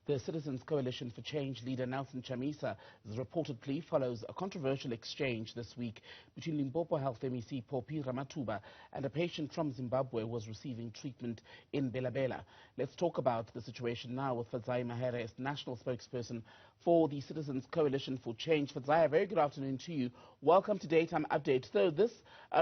The Citizens Coalition for Change leader Nelson Chamisa's reported plea follows a controversial exchange this week between Limpopo Health MEC Phophi Ramathuba and a patient from Zimbabwe who was receiving treatment in Bela Bela. Let's talk about the situation now with Fadzai Mahere, national spokesperson for the Citizens Coalition for Change. Fadzai, a very good afternoon to you. Welcome to Daytime Update. So this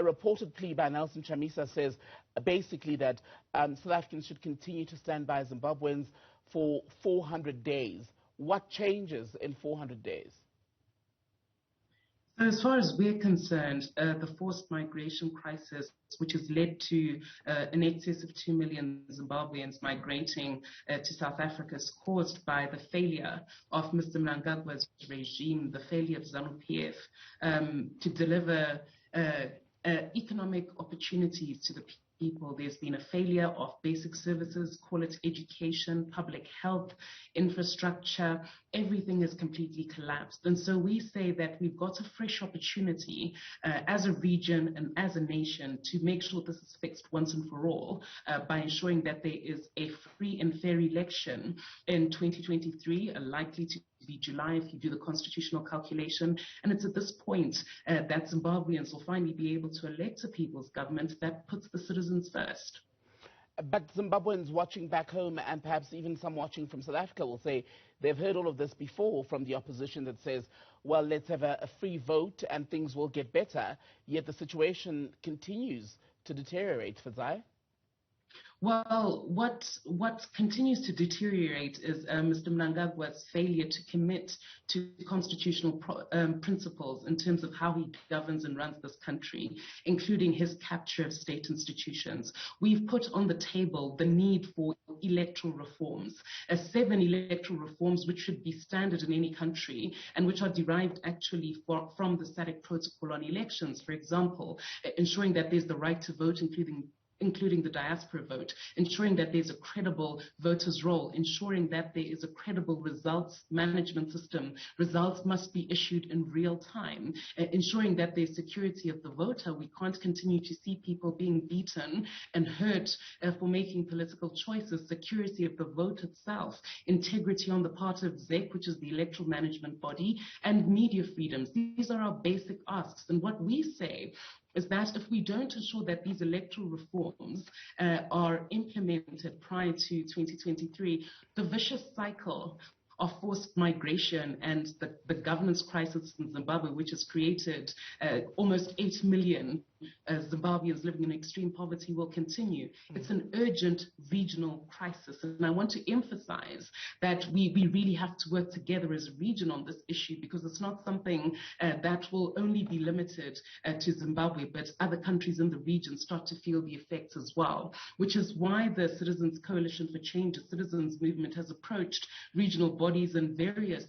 reported plea by Nelson Chamisa says basically that South Africans should continue to stand by Zimbabweans for 400 days. What changes in 400 days? So as far as we're concerned, the forced migration crisis, which has led to in excess of 2 million Zimbabweans migrating to South Africa, is caused by the failure of Mr. Mnangagwa's regime, the failure of ZANU-PF to deliver economic opportunities to the people. There's been a failure of basic services, call it education, public health, infrastructure. Everything has completely collapsed. And so we say that we've got a fresh opportunity as a region and as a nation to make sure this is fixed once and for all by ensuring that there is a free and fair election in 2023, likely to be July if you do the constitutional calculation. And it's at this point that Zimbabweans will finally be able to elect a people's government that puts the citizens first. But Zimbabweans watching back home, and perhaps even some watching from South Africa, will say they've heard all of this before from the opposition that says, well, let's have a free vote and things will get better, yet the situation continues to deteriorate. Fadzai? Well, what continues to deteriorate is Mr. Mnangagwa's failure to commit to constitutional principles in terms of how he governs and runs this country, including his capture of state institutions. We've put on the table the need for electoral reforms, 7 electoral reforms which should be standard in any country and which are derived actually from the SADC protocol on elections. For example, ensuring that there's the right to vote, including the diaspora vote, ensuring that there's a credible voters' roll, ensuring that there is a credible results management system. Results must be issued in real time, ensuring that there's security of the voter. We can't continue to see people being beaten and hurt for making political choices. Security of the vote itself, integrity on the part of ZEC, which is the electoral management body, and media freedoms. These are our basic asks. And what we say is that if we don't ensure that these electoral reforms are implemented prior to 2023, the vicious cycle of forced migration and the governance crisis in Zimbabwe, which has created almost 8 million Zimbabweans living in extreme poverty, will continue. It's an urgent regional crisis. And I want to emphasize that we really have to work together as a region on this issue, because it's not something that will only be limited to Zimbabwe, but other countries in the region start to feel the effects as well, which is why the Citizens Coalition for Change, the citizens movement, has approached regional bodies and various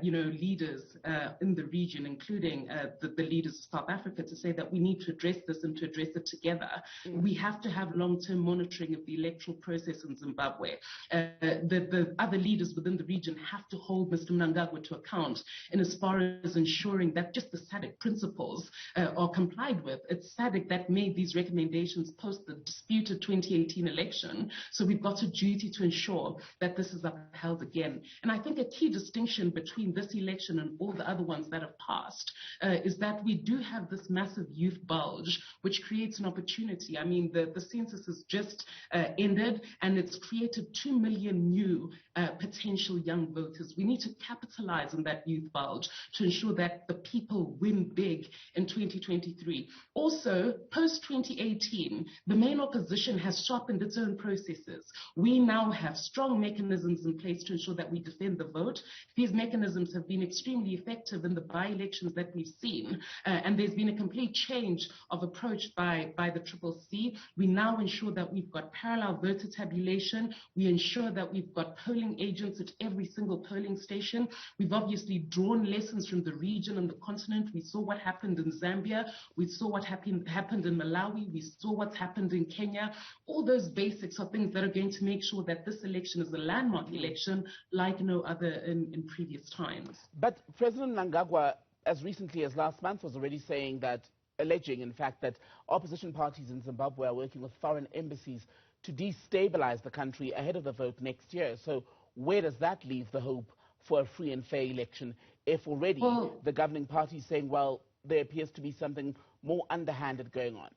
leaders in the region, including the leaders of South Africa, to say that we need to address this and to address it together. We have to have long-term monitoring of the electoral process in Zimbabwe. The other leaders within the region have to hold Mr. Mnangagwa to account in as far as ensuring that just the SADC principles are complied with. It's SADC that made these recommendations post the disputed 2018 election, so we've got a duty to ensure that this is upheld again. And I think a key distinction between this election and all the other ones that have passed is that we do have this massive youth bulge, which creates an opportunity. I mean, the census has just ended, and it's created 2 million new potential young voters. We need to capitalize on that youth bulge to ensure that the people win big in 2023. Also, post-2018, the main opposition has sharpened its own processes. We now have strong mechanisms in place to ensure that we defend the vote. These mechanisms have been extremely effective in the by-elections that we've seen, and there's been a complete change of approach by the CCC. We now ensure that we've got parallel voter tabulation. We ensure that we've got polling agents at every single polling station. We've obviously drawn lessons from the region and the continent. We saw what happened in Zambia. We saw what happened in Malawi. We saw what's happened in Kenya. All those basics are things that are going to make sure that this election is a landmark election like no other in previous times. But President Mnangagwa, as recently as last month, was already saying that, alleging, in fact, that opposition parties in Zimbabwe are working with foreign embassies to destabilize the country ahead of the vote next year. So where does that leave the hope for a free and fair election if already the governing party is saying, well, there appears to be something more underhanded going on?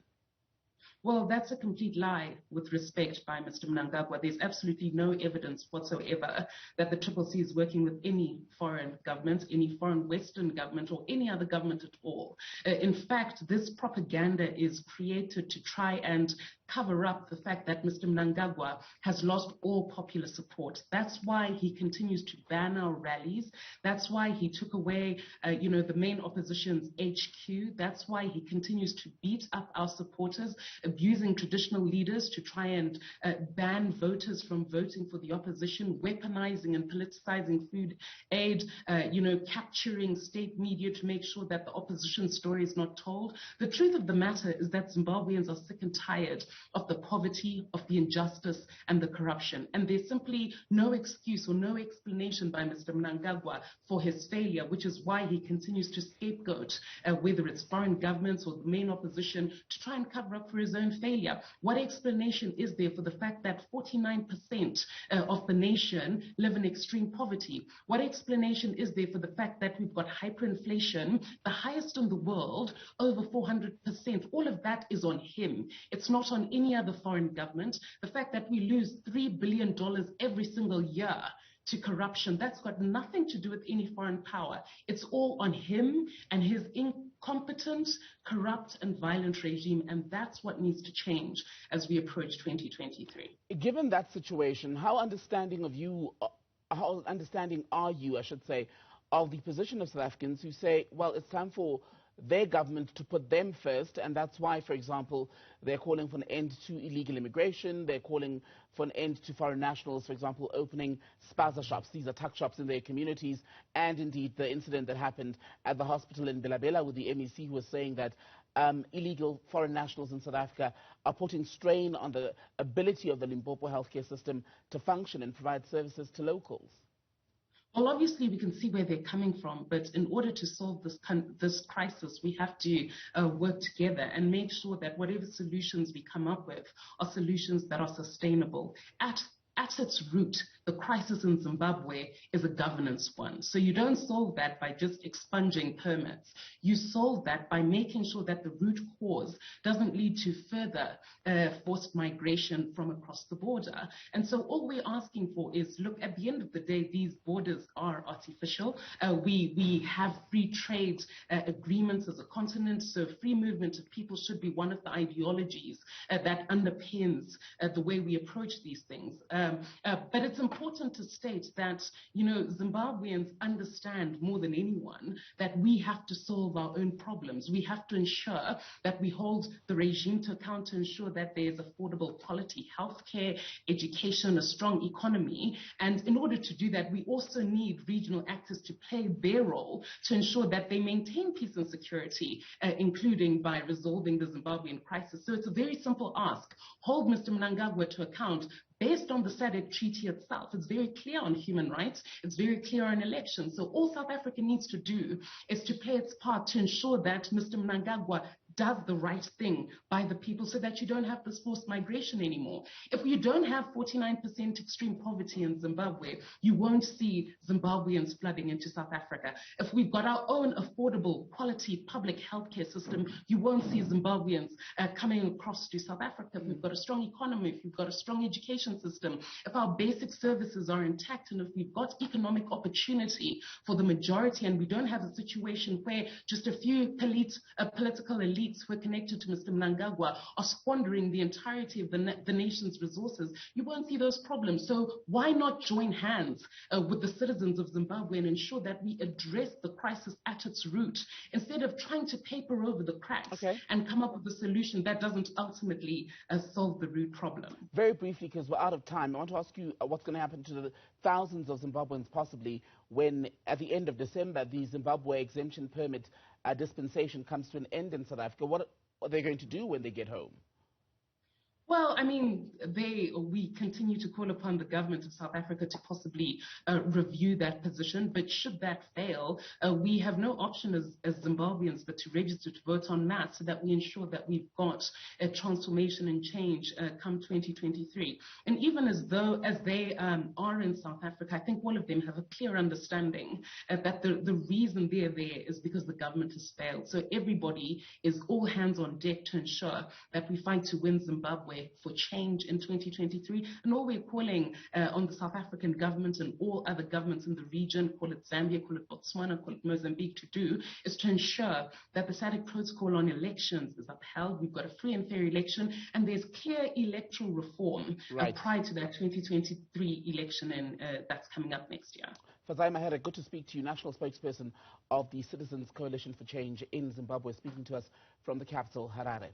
Well, that's a complete lie with respect by Mr. Mnangagwa. There's absolutely no evidence whatsoever that the CCC is working with any foreign government, any foreign Western government, or any other government at all. In fact, this propaganda is created to try and cover up the fact that Mr. Mnangagwa has lost all popular support. That's why he continues to ban our rallies. That's why he took away, the main opposition's HQ. That's why he continues to beat up our supporters, abusing traditional leaders to try and ban voters from voting for the opposition, weaponizing and politicizing food aid, capturing state media to make sure that the opposition story is not told. The truth of the matter is that Zimbabweans are sick and tired of the poverty, of the injustice, and the corruption. And there's simply no excuse or no explanation by Mr. Mnangagwa for his failure, which is why he continues to scapegoat, whether it's foreign governments or the main opposition, to try and cover up for his own failure. What explanation is there for the fact that 49% of the nation live in extreme poverty? What explanation is there for the fact that we've got hyperinflation, the highest in the world, over 400%? All of that is on him. It's not on any other foreign government. The fact that we lose $3 billion every single year to corruption, that's got nothing to do with any foreign power. It's all on him and his incompetent, corrupt, and violent regime, and that's what needs to change as we approach 2023. Given that situation, how understanding are you, I should say, of the position of South Africans who say, well, it's time for their government to put them first, and that's why, for example, they're calling for an end to illegal immigration, they're calling for an end to foreign nationals, for example, opening spaza shops. These are tuck shops in their communities, and indeed the incident that happened at the hospital in Bela Bela with the MEC who was saying that illegal foreign nationals in South Africa are putting strain on the ability of the Limpopo healthcare system to function and provide services to locals. Well, obviously, we can see where they're coming from, but in order to solve this crisis, we have to work together and make sure that whatever solutions we come up with are solutions that are sustainable. At its root, the crisis in Zimbabwe is a governance one. So you don't solve that by just expunging permits. You solve that by making sure that the root cause doesn't lead to further forced migration from across the border. And so all we're asking for is, look, at the end of the day, these borders are artificial. We have free trade agreements as a continent, so free movement of people should be one of the ideologies that underpins the way we approach these things. But it's important to state that, Zimbabweans understand more than anyone that we have to solve our own problems. We have to ensure that we hold the regime to account to ensure that there's affordable quality healthcare, education, a strong economy. And in order to do that, we also need regional actors to play their role to ensure that they maintain peace and security, including by resolving the Zimbabwean crisis. So it's a very simple ask. Hold Mr. Mnangagwa to account based on the SADC treaty itself. It's very clear on human rights. It's very clear on elections. So all South Africa needs to do is to play its part to ensure that Mr. Mnangagwa does the right thing by the people so that you don't have this forced migration anymore. If you don't have 49% extreme poverty in Zimbabwe, you won't see Zimbabweans flooding into South Africa. If we've got our own affordable, quality public healthcare system, you won't see Zimbabweans coming across to South Africa. If we've got a strong economy, if we've got a strong education system, if our basic services are intact, and if we've got economic opportunity for the majority, and we don't have a situation where just a few political elites who are connected to Mr. Mnangagwa are squandering the entirety of the nation's resources, you won't see those problems. So why not join hands with the citizens of Zimbabwe and ensure that we address the crisis at its root, instead of trying to paper over the cracks and come up with a solution that doesn't ultimately solve the root problem? Very briefly, because we're out of time, I want to ask you what's going to happen to the thousands of Zimbabweans possibly when, at the end of December, the Zimbabwe exemption permit dispensation comes to an end in South Africa. What are they going to do when they get home? Well, I mean, we continue to call upon the government of South Africa to possibly review that position. But should that fail, we have no option as Zimbabweans but to register to vote en masse so that we ensure that we've got a transformation and change come 2023. And even as they are in South Africa, I think all of them have a clear understanding that the reason they're there is because the government has failed. So everybody is all hands on deck to ensure that we fight to win Zimbabwe for change in 2023. And all we're calling on the South African government and all other governments in the region, call it Zambia, call it Botswana, call it Mozambique, to do is to ensure that the SADC protocol on elections is upheld. We've got a free and fair election, and there's clear electoral reform prior to that 2023 election, and that's coming up next year. Fadzai Mahere, good to speak to you, National Spokesperson of the Citizens Coalition for Change in Zimbabwe, speaking to us from the capital, Harare.